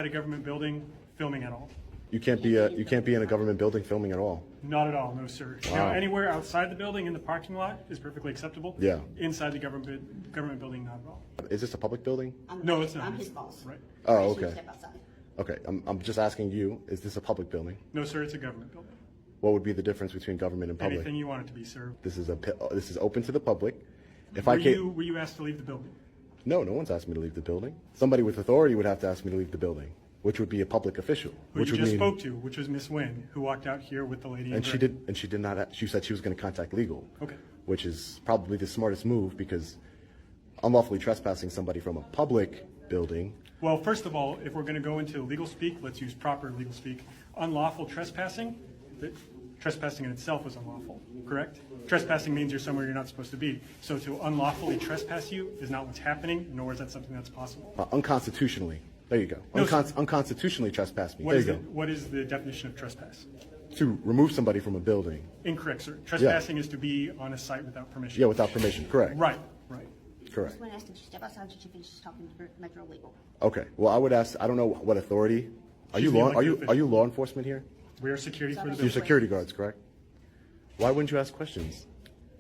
At a government building filming at all. You can't be in a government building filming at all. Not at all, no sir. Wow. Now, anywhere outside the building in the parking lot is perfectly acceptable. Yeah. Inside the government building, not at all. Is this a public building? No, it's not. I'm his boss. Right. Oh, I should okay. step outside. Okay, I'm just asking you, is this a public building? No sir, it's a government building. What would be the difference between government and public? Anything you want it to be, sir. This is open to the public. If Were I can't, were you asked to leave the building? no one's asked me to leave the building. Somebody with authority would have to ask me to leave the building, which would be a public official. Who Which you would just mean, spoke to, which was Miss Wynn, who walked out here with the lady. in gray. and she did not. She said she was going to contact legal. Okay. Which is probably the smartest move because unlawfully trespassing somebody from a public building. Well, first of all, if we're going to go into legal speak, let's use proper legal speak. Unlawful trespassing, trespassing in itself is unlawful, correct? Trespassing means you're somewhere you're not supposed to be. So to unlawfully trespass you is not what's happening, nor is that something that's possible. Unconstitutionally. There you go. No, Unconstitutionally trespass me. There you go. What is the definition of trespass? To remove somebody from a building. Incorrect, sir. Trespassing is to be on a site without permission. Yeah, without permission. Correct. Right. Correct. When I asked him to step outside, did you finish talking to make her illegal? Okay. Well, I would ask. I don't know what authority. Are She's you the law? elected official. Are you law enforcement here? We are security for the You're building. security guards, correct? Why wouldn't you ask questions?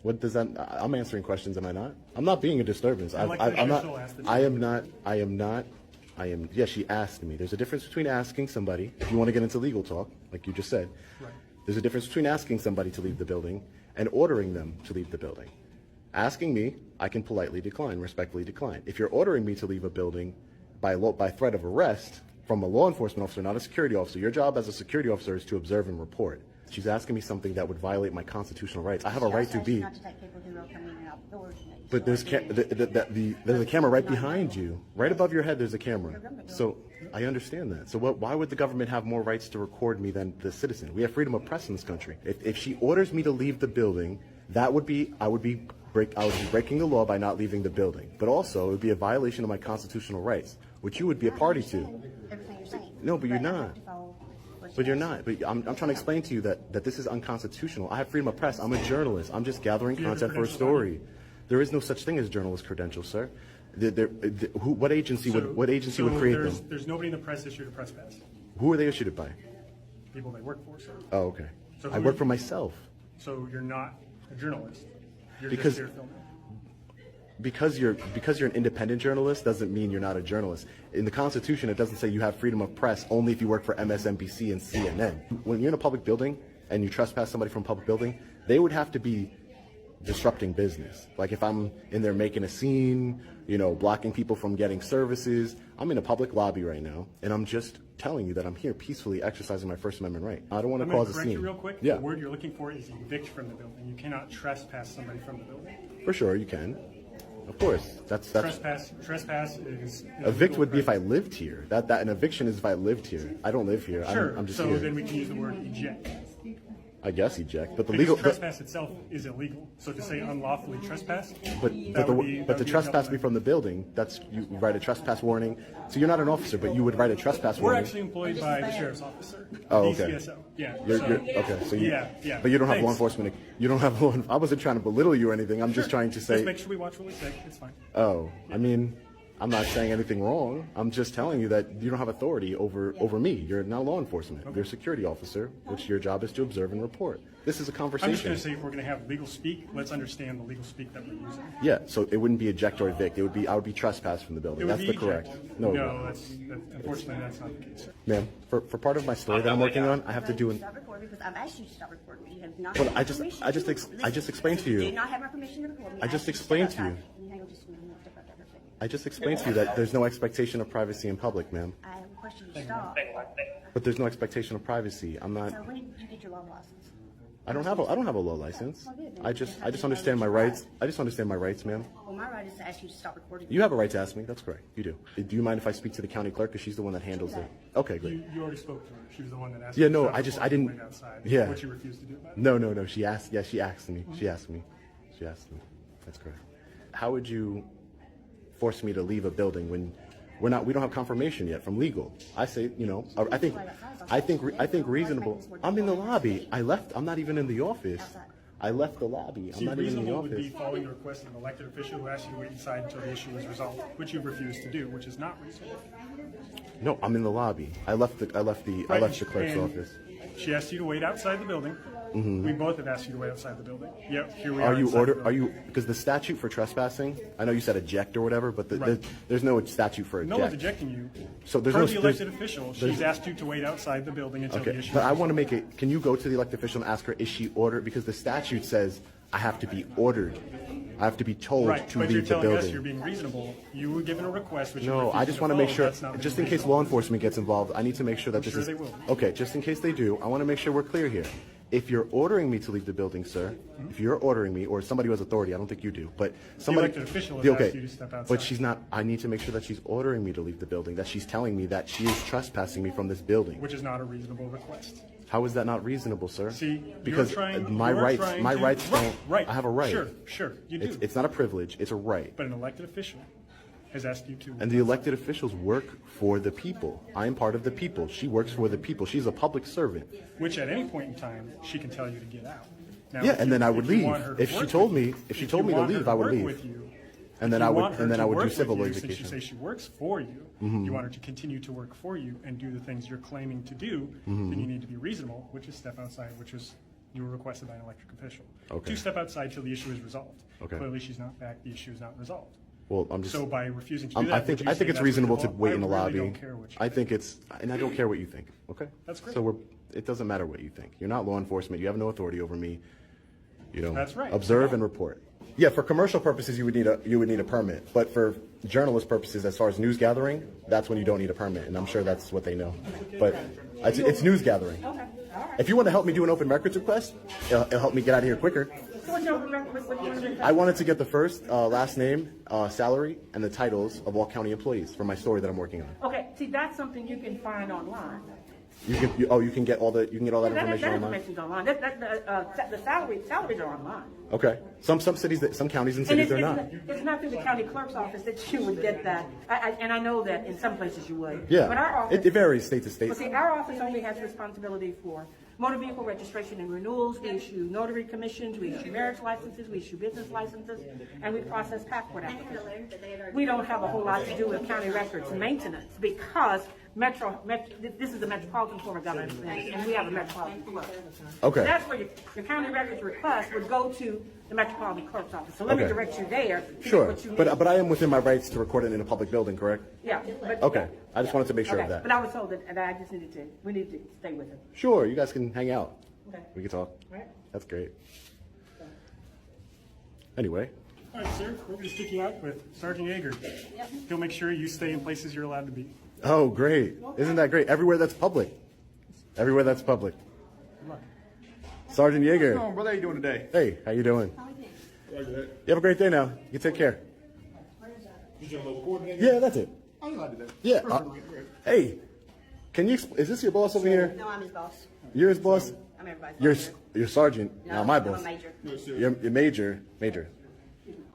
What does that? I'm answering questions, am I not? I'm not being a disturbance. I'm not. I am not. Yeah, she asked me. There's a difference between asking somebody, if you want to get into legal talk, like you just said. Right. There's a difference between asking somebody to leave the building and ordering them to leave the building. Asking me, I can politely decline, respectfully decline. If you're ordering me to leave a building by threat of arrest from a law enforcement officer, not a security officer, your job as a security officer is to observe and report. She's asking me something that would violate my constitutional rights. I have a right to be. Not to take people who are coming in and out the doors. But there's a camera right behind you, right above your head. There's a camera. So I understand that. So why would the government have more rights to record me than the citizen? We have freedom of press in this country. If she orders me to leave the building, I would be breaking the law by not leaving the building. But also, it would be a violation of my constitutional rights, which you would be a party to. Everything you're saying. No, but you're not. I have to follow what But you you're ask. not. But I'm trying to explain to you that this is unconstitutional. I have freedom of press. I'm a journalist. I'm just gathering You have content for a credentials story. There is no such thing as journalist credentials, sir. What agency would create them? There's nobody in the press issued a press pass. Who are they issued it by? People they work for, sir. Oh, okay. So I who- work for myself. So you're not a journalist. You're Because- just here filming. Because you're an independent journalist doesn't mean you're not a journalist. In the Constitution, it doesn't say you have freedom of press only if you work for MSNBC and CNN. When you're in a public building and you trespass somebody from a public building, they would have to be disrupting business. Like if I'm in there making a scene, blocking people from getting services. I'm in a public lobby right now, and I'm just telling you that I'm here peacefully exercising my First Amendment right. I don't want to I'm going cause to a correct scene. you real quick. Yeah, The word you're looking for is evict from the building. You cannot trespass somebody from the building. for sure you can. Of course, that's Trespass is evict would be if I illegal lived here. That an eviction is if I lived here. I don't live here. Sure. I'm just so here. then we can use the word eject. I guess eject, but the Because legal. trespass itself is illegal. So to say unlawfully trespass, But that would be the a trespass me double- from the building. That's you write a trespass warning. So you're not an officer, but you would write a trespass We're warning. actually employed by the sheriff's officer. Oh, okay. DCSO. Yeah. You're, so- okay, so you, Yeah. but you don't have law Thanks. enforcement. You don't have law. I wasn't trying to belittle you or anything. I'm just trying to say. Just make sure we watch what we say. It's fine. Oh, I mean, I'm not saying anything wrong. I'm just telling you that you don't have authority over me. You're not law enforcement. You're a security officer, which your job is to observe and report. This is a I'm just conversation. going to say if we're going to have legal speak, let's understand the legal speak that we're using. Yeah, so it wouldn't be eject or evict. I would be trespass from the building. It would That's be the correct. eject. No, Unfortunately, that's not the case. ma'am. For part of my story that I'm working on, I have to do an. Stop recording because I've asked you to stop recording. You have not. But had I my just- permission I just to- ex- I just listen, explained to you. Do not have my permission to record me. I just asked you to explained step to you. outside. Can you hang on just a minute? Step out there for a second. I just explained to you that there's no expectation of privacy in public, ma'am. I request you to stop. But there's no expectation of privacy. I'm not. So when did you get your law license? I don't have a law license. I just understand my rights. I just understand my rights, ma'am. Well, my right is to ask you to stop recording. You have a right to ask me. That's correct. You do. Do you mind if I speak to the county clerk? Because she's the one that handles it. Okay, great. You already spoke to her. She was the one that asked. Yeah, you to no, stop I recording didn't- and wait outside. yeah. What you refused to do about it. No. She asked. Yeah, she asked me. She asked me. That's correct. How would you force me to leave a building when we don't have confirmation yet from legal? I say, I think reasonable. I'm in the lobby. I left. I'm not even in the office. I left the lobby. I'm See, not even in the reasonable would be office. following the request of an elected official who asked you to wait inside until the issue was resolved, which you refused to do, which is not reasonable. No, I'm in the lobby. I left the clerk's And office. She asked you to wait outside the building. We both have asked you to wait outside the building. Yep, here we are. Are you inside the order? building. Are you because the statute for trespassing? I know you said eject or whatever, but Right. there's no statute for eject. No one's ejecting you. So there's Per no- the there's- elected official, there's- she's asked you to wait outside the building until the Okay, issue. but I is want to make it. Can you go to the elected official and ask her, is she ordered? Because the statute says I have to be ordered. I have to be told right, to but you're leave the telling us you're building. being reasonable. You were given a request, which you No, I refused just want to make follow. sure, That's not just being in case reasonable. law enforcement gets involved, I need to make sure that this sure is. they will. Okay, just in case they do, I want to make sure we're clear here. If you're ordering me to leave the building, sir, if you're ordering me, or somebody who has authority, I don't think you do, but somebody. elected official has asked you to step outside. But she's not. I need to make sure that she's ordering me to leave the building. That she's telling me that she is trespassing me from this building. Which is not a reasonable request. How is that not reasonable, sir? See, because you're trying, my you're rights, trying my to, rights right, don't. right. I have a right. Sure, you do. It's not a privilege. It's a right. But an elected official has asked you to. And the elected officials work for the people. I am part of the people. She works for the people. She's a public servant. Which at any point in time, she can tell you to get out. Now, Yeah, if and you- then I would if you leave. want her to If she work told with me- you- if she if told you me to want her leave, I would work leave. with you, And then if I you would- want her and then to I would do work civil with you, Since litigation. you say she works for you, you want her to continue to work for you and do the things you're claiming to do, then you need to be reasonable, which is step outside, which is you were requested by an elected official. Okay. To step outside till the issue is resolved. Okay. Clearly, she's not back. The issue is not resolved. Well, I'm just. So by refusing to do I that, think would you I say think it's that's reasonable to reasonable? wait I in the really lobby. don't care what you I think it's, and I don't care what you think. Okay. That's great. So it doesn't matter what you think. You're not law enforcement. You have no authority over me. You know. That's right. Observe and report. Yeah, for commercial purposes, you would need a permit. But for journalist purposes, as far as news gathering, that's when you don't need a permit, and I'm sure that's what they know. But it's news gathering. If you want to help me do an open records request, it'll help me get out of here quicker. I wanted to get the first, last name, salary, and the titles of all county employees for my story that I'm working on. Okay, see, that's something you can find online. You can get all that information online. Information's online. The salaries are online. Okay. Some cities, some counties and And cities, they're not. it's not through the county clerk's office that you would get that. And I know that in some places you would. Yeah. But our office. It varies state to state. But see, our office only has responsibility for motor vehicle registration and renewals. We issue notary commissions, we issue marriage licenses, we issue business licenses, and we process passport applications. We don't have a whole lot to do with county records maintenance because this is a metropolitan form of government, and we have a metropolitan clerk. Okay. That's where your county records request would go to the metropolitan clerk's office. So let me Okay. direct you there to get Sure. what you need. But I am within my rights to record it in a public building, correct? Yeah. But, Okay. I just wanted to make sure of okay. that. But I was told that I just we need to stay with it. Sure. You guys can hang out. Okay. We can talk. All right. That's great. Anyway. All right, sir, we're going to stick you out with Sergeant Yeager. He'll make sure you stay in places you're allowed to be. Oh, great. Isn't that great? Everywhere that's public. Everywhere that's public. Good luck. Sergeant Yeager. Brother, how you doing today? Hey, how you doing? Roger that. You have a great day now. You take care. You your local coordinator? Yeah, that's it. Oh, you like that? Yeah. Hey, can you? Is this your boss over here? No, I'm his boss. You're his boss. I'm everybody's You're boss. you're sergeant. No, Now my I'm boss. a major. You're major. Major.